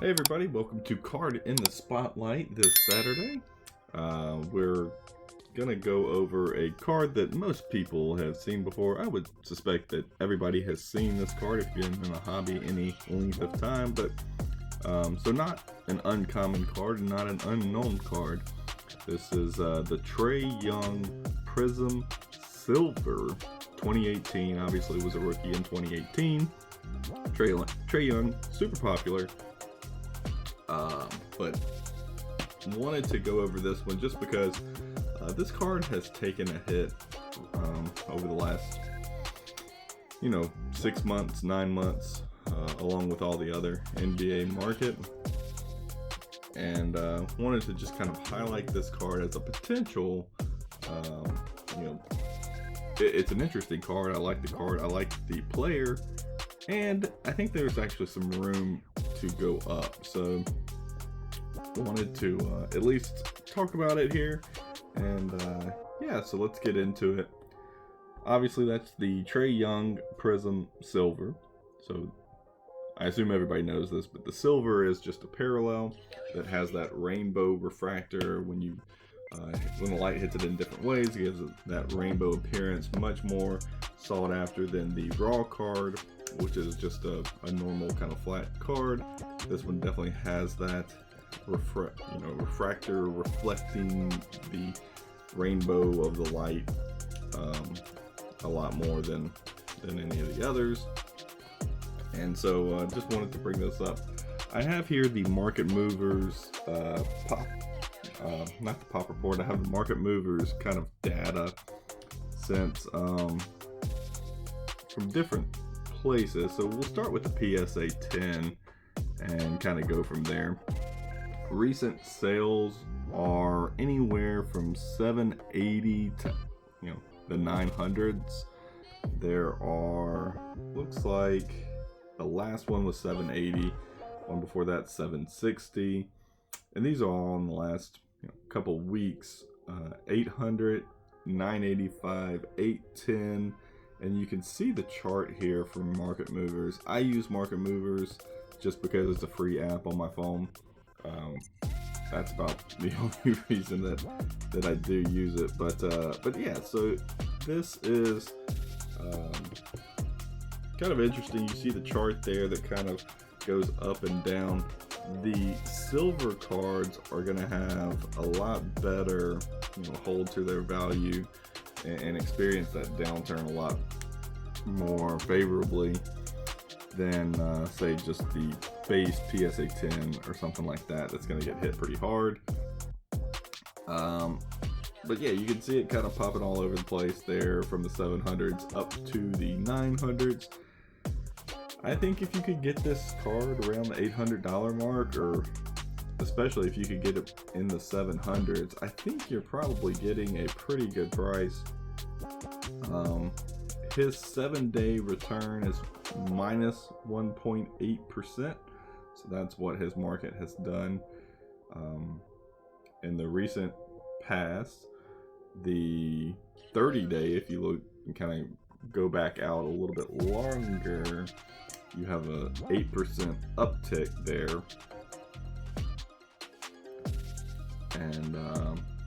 Hey everybody, welcome to Card in the Spotlight this Saturday. We're gonna go over a card that most people have seen before. I would suspect that everybody has seen this card if you've been in the hobby any length of time, but so not an uncommon card and not an unknown card. This is the Trae Young Prizm Silver 2018. Obviously was a rookie in 2018. Trae Young, super popular. But wanted to go over this one just because this card has taken a hit over the last 6 months, 9 months, along with all the other NBA market, and wanted to just kind of highlight this card as a potential. It's an interesting card. I like the card, I like the player, and I think there's actually some room to go up, so wanted to at least talk about it here. And yeah, so let's get into it. Obviously that's the Trae Young Prizm Silver, so I assume everybody knows this, but the silver is just a parallel that has that rainbow refractor. When the light hits it in different ways, it gives it that rainbow appearance, much more sought after than the raw card, which is just a normal kind of flat card. This one definitely has that refractor reflecting the rainbow of the light a lot more than any of the others. And so just wanted to bring this up. I have here the market movers not the pop report. I have the market movers kind of data since from different places. So we'll start with the PSA 10 and kind of go from there. Recent sales are anywhere from 780 to the 900s. There are, looks like the last one was 780, one before that 760, and these are all in the last couple weeks. 800, 985, 810, and you can see the chart here from Market Movers. I use Market Movers just because it's a free app on my phone. That's about the only reason that I do use it. But yeah, so this is kind of interesting. You see the chart there that kind of goes up and down. The silver cards are going to have a lot better hold to their value and experience that downturn a lot more favorably than say just the base PSA 10 or something like that. That's going to get hit pretty hard. But yeah, you can see it kind of popping all over the place there from the 700s up to the 900s. I think if you could get this card around the $800 mark, or especially if you could get it in the 700s, I think you're probably getting a pretty good price. His 7-day return is minus 1.8%, so that's what his market has done. In the recent past, the 30-day, if you look and kind of go back out a little bit longer, you have a 8% uptick there. And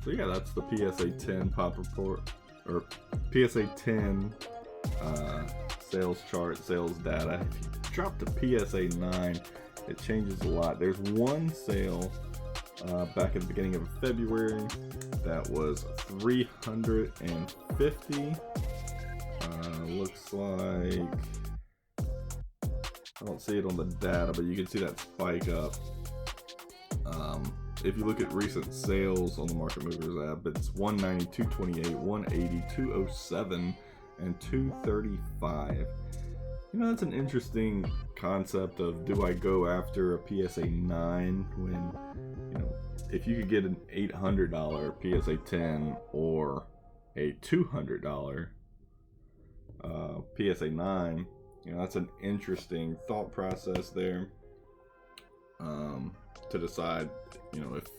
so yeah, that's the PSA 10 pop report, or PSA 10 sales chart, sales data. If you drop to PSA 9, it changes a lot. There's one sale back at the beginning of February that was 350. Looks like, I don't see it on the data, but you can see that spike up. If you look at recent sales on the Market Movers app, it's 190, 228, 180, 207, and 235. That's an interesting concept of, do I go after a PSA 9 when, if you could get an $800 PSA 10 or a $200 PSA 9, that's an interesting thought process there, to decide,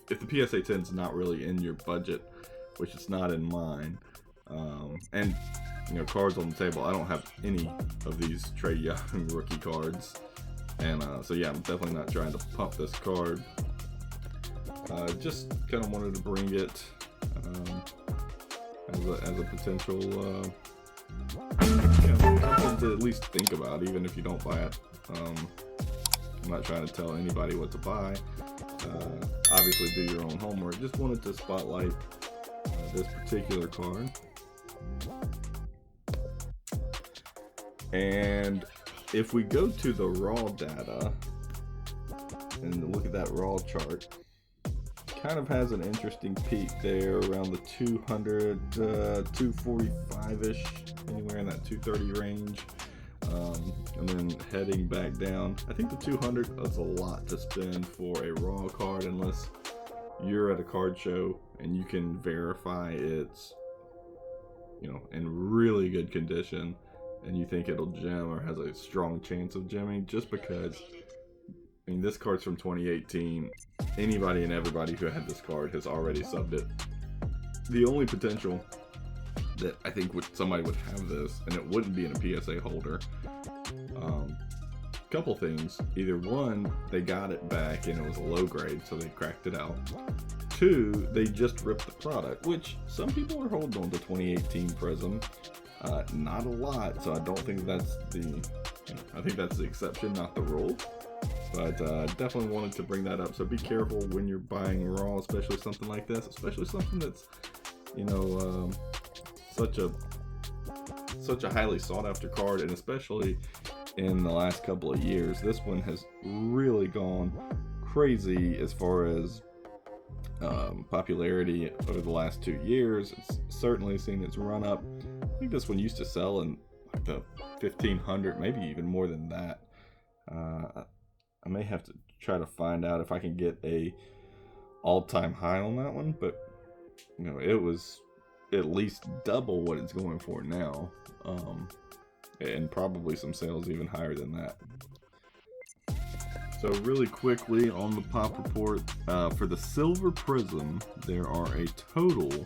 if the PSA 10 is not really in your budget, which it's not in mine, and cards on the table. I don't have any of these Trae Young rookie cards. And so yeah, I'm definitely not trying to pump this card. Just kind of wanted to bring it as a potential something to at least think about, even if you don't buy it. I'm not trying to tell anybody what to buy. Obviously, do your own homework. Just wanted to spotlight this particular card. And if we go to the raw data and look at that raw chart, kind of has an interesting peak there around the 200, 245-ish, anywhere in that 230 range. And then heading back down. I think the 200 is a lot to spend for a raw card unless you're at a card show and you can verify it's, in really good condition and you think it'll gem or has a strong chance of gemming. Just because, this card's from 2018. Anybody and everybody who had this card has already subbed it. The only potential that I think somebody would have this, and it wouldn't be in a PSA holder. Couple things. Either one, they got it back and it was a low grade, so they cracked it out. Two, they just ripped the product, which some people are holding on to 2018 Prizm. Not a lot, so I don't think that's I think that's the exception, not the rule. But definitely wanted to bring that up. So be careful when you're buying raw, especially something like this, especially something that's, such a highly sought after card, and especially in the last couple of years. This one has really gone crazy as far as popularity over the last 2 years. It's certainly seen its run up. I think this one used to sell in like the 1,500, maybe even more than that. I may have to try to find out if I can get a all-time high on that one, but it was at least double what it's going for now, and probably some sales even higher than that. So really quickly on the pop report, for the silver Prizm, there are a total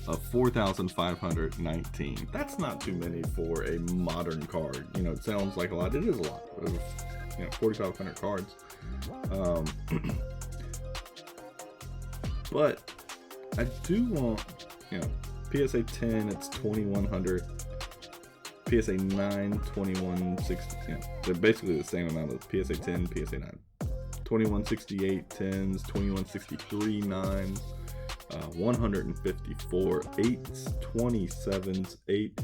of 4,519. That's not too many for a modern card. It sounds like a lot. It is a lot. 4,500 cards. But I do want, PSA 10, it's 2,100. PSA 9, 2160. They're basically the same amount of PSA 10, PSA 9. 2168 10s, 2163 9s, 154 8s, 27s, 8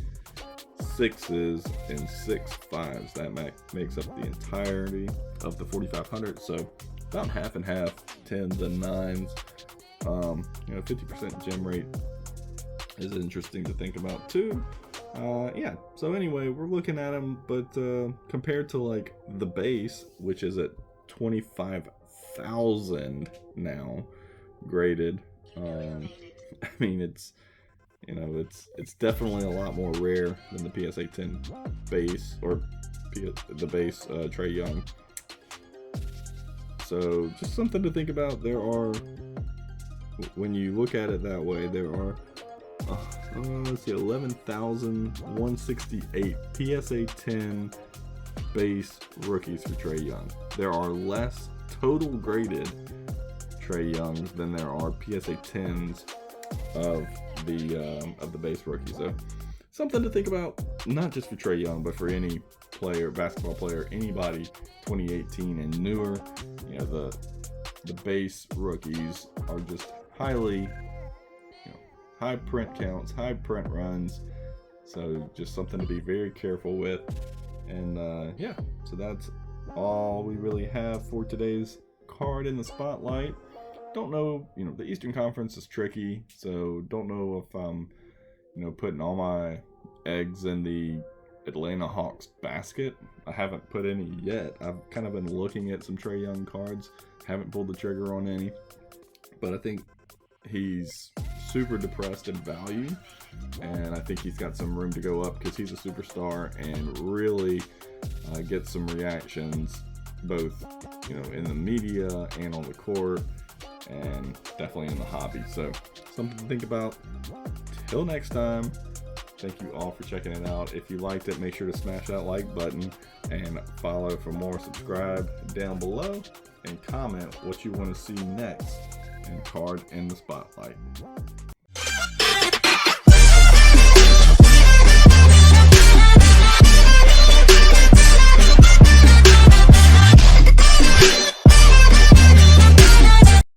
6s, and 6 5s. That makes up the entirety of the 4,500. So about half and half, 10s and 9s. 50% gem rate is interesting to think about too. Yeah, so anyway, we're looking at them, but compared to like the base, which is at 25,000 now graded, it's definitely a lot more rare than the PSA 10 base, or the base Trae Young. So just something to think about. There are, when you look at it that way, there are let's see, 11,168 PSA 10 base rookies for Trae Young. There are less total graded Trae Youngs than there are PSA 10s of the base rookies. So something to think about, not just for Trae Young, but for any player, basketball player, anybody 2018 and newer. The base rookies are just highly high print counts, high print runs, so just something to be very careful with. And yeah, so that's all we really have for today's card in the spotlight. Don't know, the Eastern Conference is tricky, so don't know if I'm putting all my eggs in the Atlanta Hawks basket. I haven't put any yet. I've kind of been looking at some Trae Young cards, haven't pulled the trigger on any, but I think he's super depressed in value, and I think he's got some room to go up because he's a superstar and really gets some reactions both in the media and on the court, and definitely in the hobby. So something to think about. Till next time, Thank you all for checking it out. If you liked it, make sure to smash that like button and follow for more. Subscribe down below and comment what you want to see next in Card in the Spotlight.